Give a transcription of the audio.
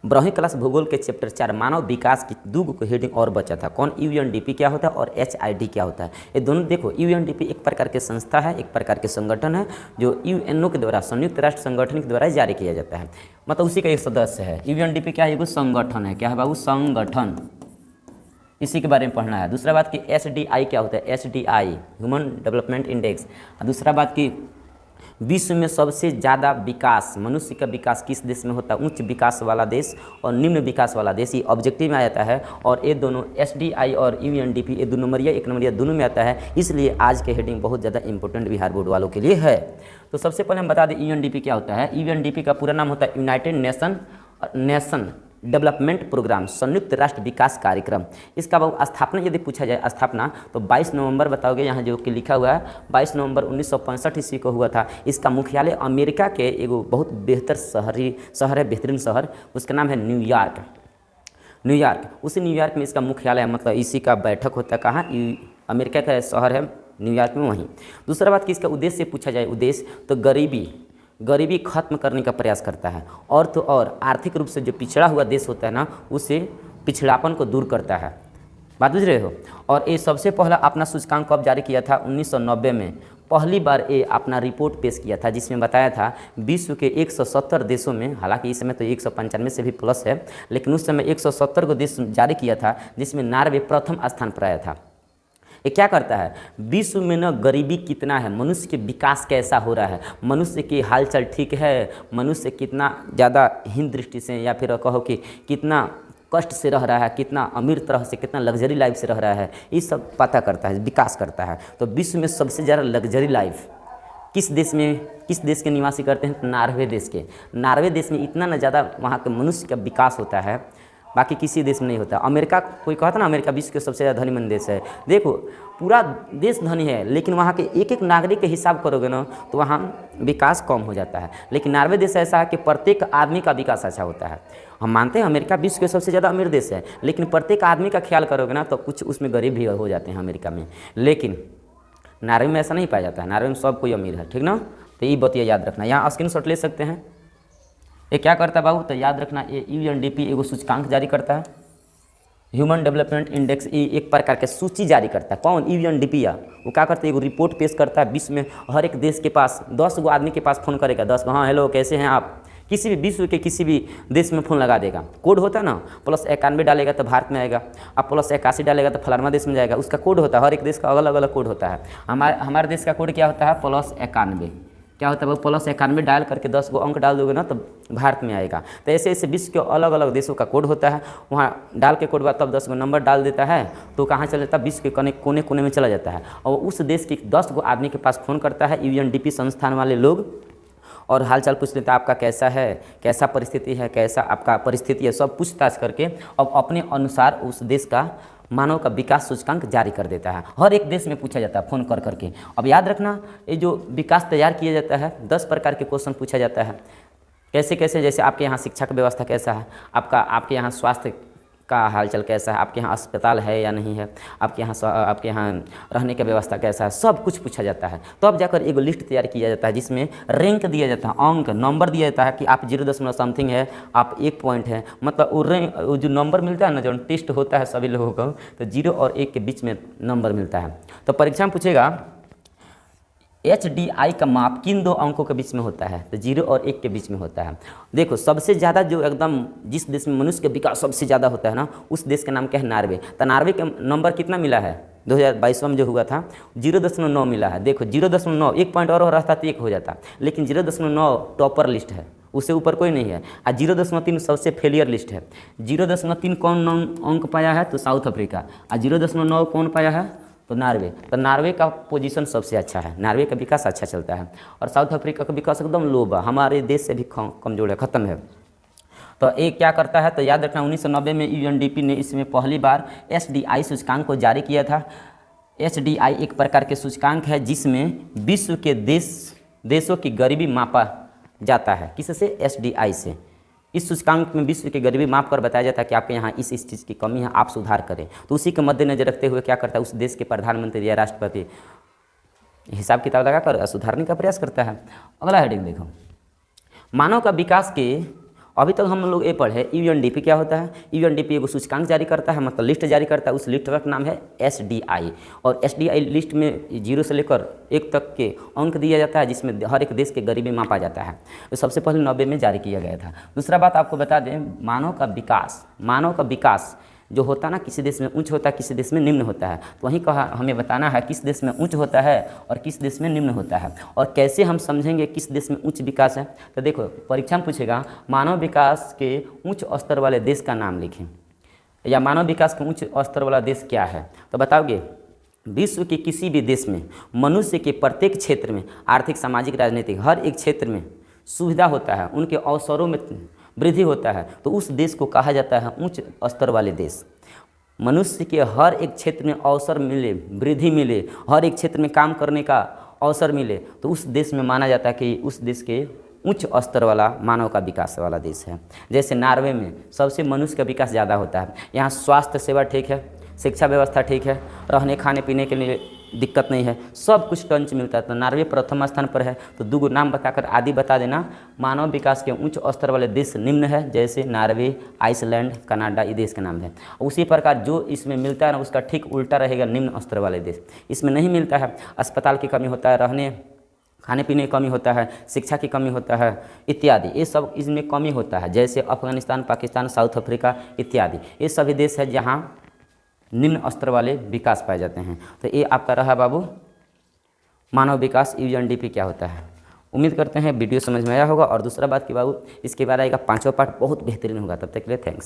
12वीं क्लास भूगोल के चैप्टर 4 मानव विकास की दो को हेडिंग और बचा था। कौन? यूएनडीपी क्या होता है और HID क्या होता है। ये दोनों देखो, यूएनडीपी एक प्रकार के संस्था है, एक प्रकार के संगठन है जो यूएनओ के द्वारा, संयुक्त राष्ट्र संगठन के द्वारा जारी किया जाता है, मतलब उसी का एक सदस्य है। यूएनडीपी क्या है? वो संगठन है। क्या है बाबू? संगठन। इसी के बारे में पढ़ना है। दूसरा बात कि HDI क्या होता है? HDI human development index. दूसरा बात कि विश्व में सबसे ज़्यादा विकास, मनुष्य का विकास किस देश में होता है? उच्च विकास वाला देश और निम्न विकास वाला देश, ये ऑब्जेक्टिव में आ जाता है। और ये दोनों HDI और UNDP ये 2 नंबरिया 1 नंबरिया दोनों में आता है, इसलिए आज के हेडिंग बहुत ज़्यादा इंपॉर्टेंट बिहार बोर्ड वालों के लिए है। तो सबसे पहले हम बता दें UNDP क्या होता है। UNDP का पूरा नाम होता है यूनाइटेड नेशन डेवलपमेंट प्रोग्राम, संयुक्त राष्ट्र विकास कार्यक्रम। इसका स्थापना यदि पूछा जाए, स्थापना तो 22 नवंबर बताओगे, यहाँ जो कि लिखा हुआ है 22 नवंबर 1965 ईस्वी को हुआ था। इसका मुख्यालय अमेरिका के एगो बहुत बेहतर शहर है, बेहतरीन शहर, उसका नाम है न्यूयॉर्क। उसी न्यूयॉर्क में इसका मुख्यालय है, मतलब इसी का बैठक होता है। कहाँ? अमेरिका का शहर है न्यूयॉर्क में, वहीं। दूसरा बात कि इसका उद्देश्य पूछा जाए, उद्देश्य तो गरीबी खत्म करने का प्रयास करता है, और तो और आर्थिक रूप से जो पिछड़ा हुआ देश होता है ना, उसे पिछड़ापन को दूर करता है। बात बुझ रहे हो। और ये सबसे पहला अपना सूचकांक कब जारी किया था? 1990 में पहली बार ये अपना रिपोर्ट पेश किया था, जिसमें बताया था विश्व के 170 देशों में, हालांकि इस समय तो 195 से भी प्लस है, लेकिन उस समय 170 को देश जारी किया था, जिसमें नॉर्वे प्रथम स्थान पर आया था। ये क्या करता है? विश्व में न गरीबी कितना है, मनुष्य के विकास कैसा हो रहा है, मनुष्य की हालचाल ठीक है, मनुष्य कितना ज़्यादा हीन दृष्टि से या फिर कहो कि कितना कष्ट से रह रहा है, कितना अमीर तरह से, कितना लग्जरी लाइफ से रह रहा है, ये सब पता करता है, विकास करता है। तो विश्व में सबसे ज़्यादा लग्जरी लाइफ किस देश के निवासी करते हैं? नॉर्वे देश के। नॉर्वे देश में इतना न ज़्यादा वहाँ के मनुष्य का विकास होता है, बाकी किसी देश में नहीं होता। अमेरिका, कोई कहता ना अमेरिका विश्व के सबसे ज़्यादा धनीमंद देश है, देखो पूरा देश धनी है, लेकिन वहाँ के एक एक नागरिक के हिसाब करोगे ना तो वहाँ विकास कम हो जाता है। लेकिन नॉर्वे देश ऐसा है कि प्रत्येक आदमी का विकास अच्छा होता है। हम मानते हैं अमेरिका विश्व के सबसे ज़्यादा अमीर देश है, लेकिन प्रत्येक आदमी का ख्याल करोगे ना तो कुछ उसमें गरीब भी हो जाते हैं अमेरिका में, लेकिन नॉर्वे में ऐसा नहीं पाया जाता है। नॉर्वे में सब कोई अमीर है, ठीक ना। तो ये बतिया याद रखना, यहाँ स्क्रीनशॉट ले सकते हैं। ये क्या करता है बाबू? तो याद रखना, ये UNDP एगो सूचकांक जारी करता है, ह्यूमन डेवलपमेंट इंडेक्स, ये एक प्रकार के सूची जारी करता है। कौन? UNDP। वो क्या करता है? एगो रिपोर्ट पेश करता है। विश्व में हर एक देश के पास 10 गो आदमी के पास फ़ोन करेगा, 10 हाँ हेलो कैसे हैं आप, किसी भी विश्व के किसी भी देश में फ़ोन लगा देगा। कोड होता है ना, +91 डालेगा तो भारत में आएगा, अब +81 डालेगा तो फलाना देश में जाएगा। उसका कोड होता है, हर एक देश का अलग अलग कोड होता है। हमारे देश का कोड क्या होता है? +91। क्या होता है वो? +91 डायल करके 10 गो अंक डाल दोगे ना तो भारत में आएगा। तो ऐसे ऐसे विश्व के अलग अलग देशों का कोड होता है, वहाँ डाल के कोड बाद तब 10 गो नंबर डाल देता है, तो कहाँ चला जाता है? विश्व के कोने कोने में चला जाता है, और उस देश के 10 गो आदमी के पास फ़ोन करता है UNDP संस्थान वाले लोग, और हालचाल पूछ लेता है आपका कैसा है, कैसा परिस्थिति है, कैसा आपका परिस्थिति है, सब पूछताछ करके अब अपने अनुसार उस देश का मानव का विकास सूचकांक जारी कर देता है। हर एक देश में पूछा जाता है फ़ोन कर करके। अब याद रखना, ये जो विकास तैयार किया जाता है 10 प्रकार के क्वेश्चन पूछा जाता है। कैसे कैसे? जैसे आपके यहाँ शिक्षा की व्यवस्था कैसा है, आपके यहाँ स्वास्थ्य का हालचाल कैसा है, आपके यहाँ अस्पताल है या नहीं है, आपके यहाँ रहने की व्यवस्था कैसा है, सब कुछ पूछा जाता है। तो अब जाकर एक लिस्ट तैयार किया जाता है, जिसमें रैंक दिया जाता है, अंक नंबर दिया जाता है कि आप 0 समथिंग है, आप 1 पॉइंट है, मतलब वो जो नंबर मिलता है ना, जो टेस्ट होता है सभी लोगों को, तो 0 और 1 के बीच में नंबर मिलता है। तो परीक्षा में पूछेगा HDI का माप किन 2 अंकों के बीच में होता है? तो 0 और 1 के बीच में होता है। देखो सबसे ज़्यादा जो एकदम जिस देश में मनुष्य का विकास सबसे ज़्यादा होता है ना, उस देश का नाम क्या है? नॉर्वे। तो नॉर्वे का नंबर कितना मिला है? 2022 में जो हुआ था 0.9 मिला है। देखो 0.9, 1 पॉइंट और रहता तो 1 हो जाता, लेकिन 0.9 टॉपर लिस्ट है, उससे ऊपर कोई नहीं है। और 0.3 सबसे फेलियर लिस्ट है। 0.3 कौन अंक पाया है? तो साउथ अफ्रीका। और 0.9 कौन पाया है? तो नॉर्वे। तो नॉर्वे का पोजीशन सबसे अच्छा है, नॉर्वे का विकास अच्छा चलता है, और साउथ अफ्रीका का विकास एकदम लो बा, हमारे देश से भी कमजोर है, ख़त्म है। तो एक क्या करता है? तो याद रखना 1990 में UNDP ने इसमें पहली बार HDI सूचकांक को जारी किया था। HDI एक प्रकार के सूचकांक है जिसमें विश्व के देशों की गरीबी मापा जाता है। किससे? HDI से। इस सूचकांक में विश्व की गरीबी माप कर बताया जाता है कि आपके यहाँ इस चीज़ की कमी है, आप सुधार करें। तो उसी के मद्देनजर रखते हुए क्या करता है? उस देश के प्रधानमंत्री या राष्ट्रपति हिसाब किताब लगाकर सुधारने का प्रयास करता है। अगला हेडिंग देखो, मानव का विकास के अभी तक हम लोग ये पढ़े यूएनडीपी क्या होता है। यूएनडीपी एगो सूचकांक जारी करता है, मतलब लिस्ट जारी करता है, उस लिस्ट का नाम है एसडीआई। और एसडीआई लिस्ट में 0 से लेकर 1 तक के अंक दिया जाता है, जिसमें हर एक देश के गरीबी मापा जाता है। तो सबसे पहले 90 में जारी किया गया था। दूसरा बात आपको बता दें, मानव का विकास जो होता है ना, किसी देश में उच्च होता है, किसी देश में निम्न होता है। तो वहीं कहा हमें बताना है किस देश में उच्च होता है और किस देश में निम्न होता है, और कैसे हम समझेंगे किस देश में उच्च विकास है। तो देखो परीक्षा में पूछेगा मानव विकास के उच्च स्तर वाले देश का नाम लिखें, या मानव विकास के उच्च स्तर वाला देश क्या है। तो बताओगे, विश्व के किसी भी देश में मनुष्य के प्रत्येक क्षेत्र में, आर्थिक, सामाजिक, राजनीतिक, हर एक क्षेत्र में सुविधा होता है, उनके अवसरों में वृद्धि होता है, तो उस देश को कहा जाता है उच्च स्तर वाले देश। मनुष्य के हर एक क्षेत्र में अवसर मिले, वृद्धि मिले, हर एक क्षेत्र में काम करने का अवसर मिले, तो उस देश में माना जाता है कि उस देश के उच्च स्तर वाला मानव का विकास वाला देश है। जैसे नॉर्वे में सबसे मनुष्य का विकास ज़्यादा होता है, यहाँ स्वास्थ्य सेवा ठीक है, शिक्षा व्यवस्था ठीक है, रहने खाने पीने के लिए दिक्कत नहीं है, सब कुछ टंच मिलता है। तो नॉर्वे प्रथम स्थान पर है। तो दो नाम बताकर आदि बता देना। मानव विकास के उच्च स्तर वाले देश निम्न है, जैसे नॉर्वे, आइसलैंड, कनाडा, ये देश के नाम है। उसी प्रकार जो इसमें मिलता है ना, उसका ठीक उल्टा रहेगा निम्न स्तर वाले देश। इसमें नहीं मिलता है, अस्पताल की कमी होता है, रहने खाने पीने की कमी होता है, शिक्षा की कमी होता है इत्यादि, ये सब इसमें कमी होता है। जैसे अफगानिस्तान, पाकिस्तान, साउथ अफ्रीका इत्यादि, ये सभी देश है जहाँ निम्न स्तर वाले विकास पाए जाते हैं। तो ये आपका रहा बाबू मानव विकास यूएनडीपी क्या होता है। उम्मीद करते हैं वीडियो समझ में आया होगा। और दूसरा बात कि बाबू इसके बाद आएगा 5वां पार्ट, बहुत बेहतरीन होगा। तब तक के लिए थैंक्स।